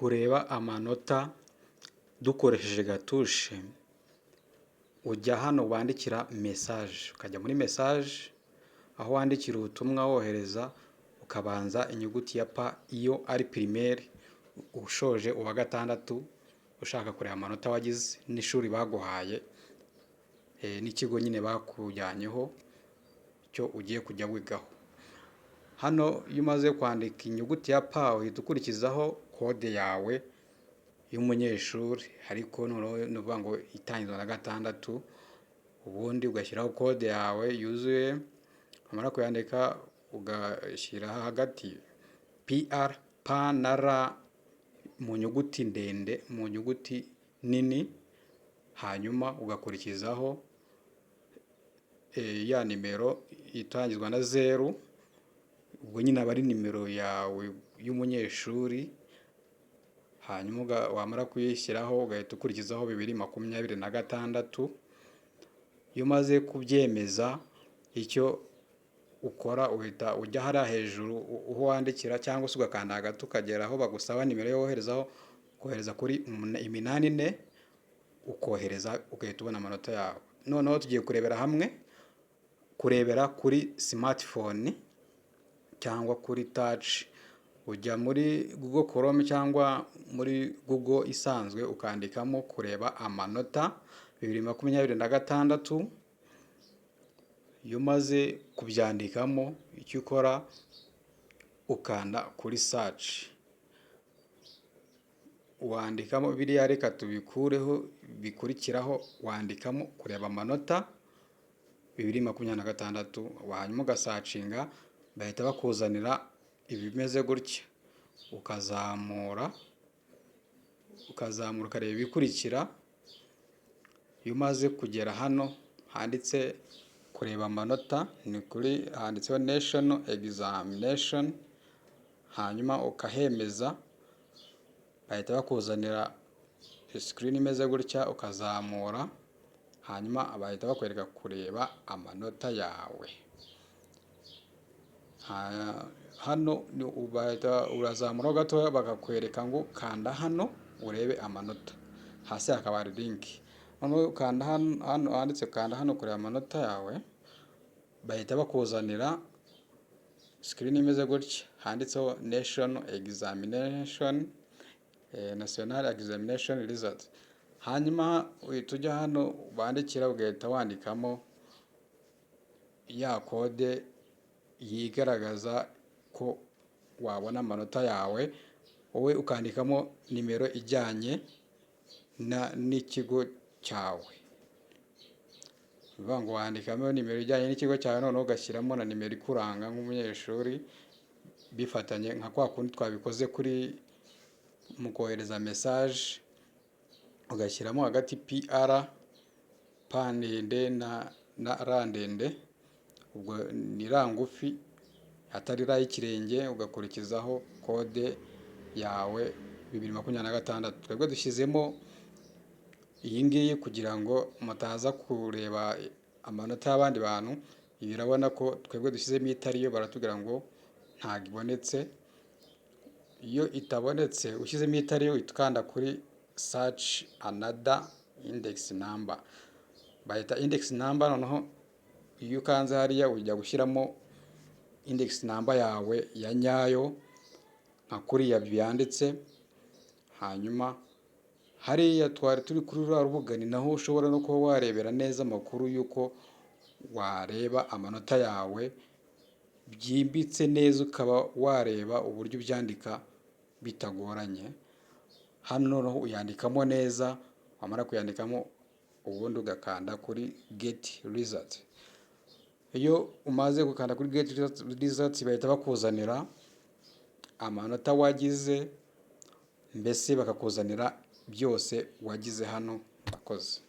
kureba amanota dukoresheje gatushe, ujya hano wandikira message, ukajya muri message aho wandikira ubutumwa wohereza, ukabanza inyuguti ya P iyo ari primaire ushoje uwa gatandatu ushaka kureba amanota wagize n'ishuri baguhaye n'ikigo nyine bakujyanyeho cyo ugiye kujya wigaho. Hano iyo umaze kwandika inyuguti ya P uhita ukurikizaho kode yawe y'umunyeshuri, ariko nuvuga ngo itangizwa na gatandatu, ubundi ugashyiraho kode yawe yuzuye, wamara kuyandika ugashyira hagati PR P na R mu nyuguti ndende, mu nyuguti nini, hanyuma ugakurikizaho ya nimero itangizwa na 0, ubwo nyine aba ari nimero yawe y'umunyeshuri, hanyuma wamara kuyishyiraho ugahita ukurikizaho 2026. Iyo umaze kubyemeza, icyo ukora uhita ujya hariya hejuru uho wandikira cyangwa se ugakanda hagati ukagera aho bagusaba nimero yo woherezaho, ukohereza kuri 84 ukohereza, ugahita ubona amanota yawe. Noneho tugiye kurebera hamwe, kurebera kuri smartphone cyangwa kuri touch. Ujya muri Google Chrome cyangwa muri Google isanzwe ukandikamo kureba amanota 2026. Iyo umaze kubyandikamo, icyo ukora ukanda kuri search, wandikamo biriya, reka tubikureho, bikurikiraho wandikamo kureba amanota 2026, hanyuma ugasacinga, bahita bakuzanira ibimeze gutya, ukazamura ukareba ibikurikira. Iyo umaze kugera hano handitse kureba amanota, ni kuri handitseho national examination, hanyuma ukahemeza, bahita bakuzanira screen imeze gutya, ukazamura, hanyuma bahita bakwereka kureba amanota yawe. Hano urazamura gatoya bakakwereka ngo kanda hano urebe amanota, hasi hakaba hari link. Hano kanda hano handitse kanda hano kureba amanota yawe, bahita bakuzanira screen imeze gutya handitseho national examination result. Hanyuma uhita ujya hano bandikira, ugahita wandikamo ya kode yigaragaza ko wabona amanota yawe, wowe ukandikamo nimero ijyanye n'ikigo cyawe. Bivuga ngo wandikamo nimero ijyanye n'ikigo cyawe, noneho ugashyiramo na nimero ikuranga nk'umunyeshuri, bifatanye nka kwa kundi twabikoze mu kohereza message, ugashyiramo hagati PR P ndende na R ndende, ubwo ni R ngufi atari R y'ikirenge, ugakurikizaho kode yawe 2026. Twebwe dushyizemo iyi ngiyi kugira ngo mutaza kureba amanota y'abandi bantu. Ibi urabona ko twebwe dushyizemo itariyo, baratubwira ngo ntabwo ibonetse. Iyo itabonetse ushyizemo itariyo, ukanda kuri search another index number, bahita index number. Noneho iyo ukanze hariya ujya gushyiramo index number yawe ya nyayo nka kuriya byanditse, hanyuma hariya twari turi kuri rwa rubuga ni naho ushobora no kuba warebera neza amakuru y'uko wareba amanota yawe byimbitse neza, ukaba wareba uburyo ubyandika bitagoranye. Hano noneho uyandikamo neza, wamara kuyandikamo ubundi ugakanda kuri get result. Iyo umaze gukanda kuri get result, bahita bakuzanira amanota wagize, mbese bakakuzanira byose wagize hano. Bakoze.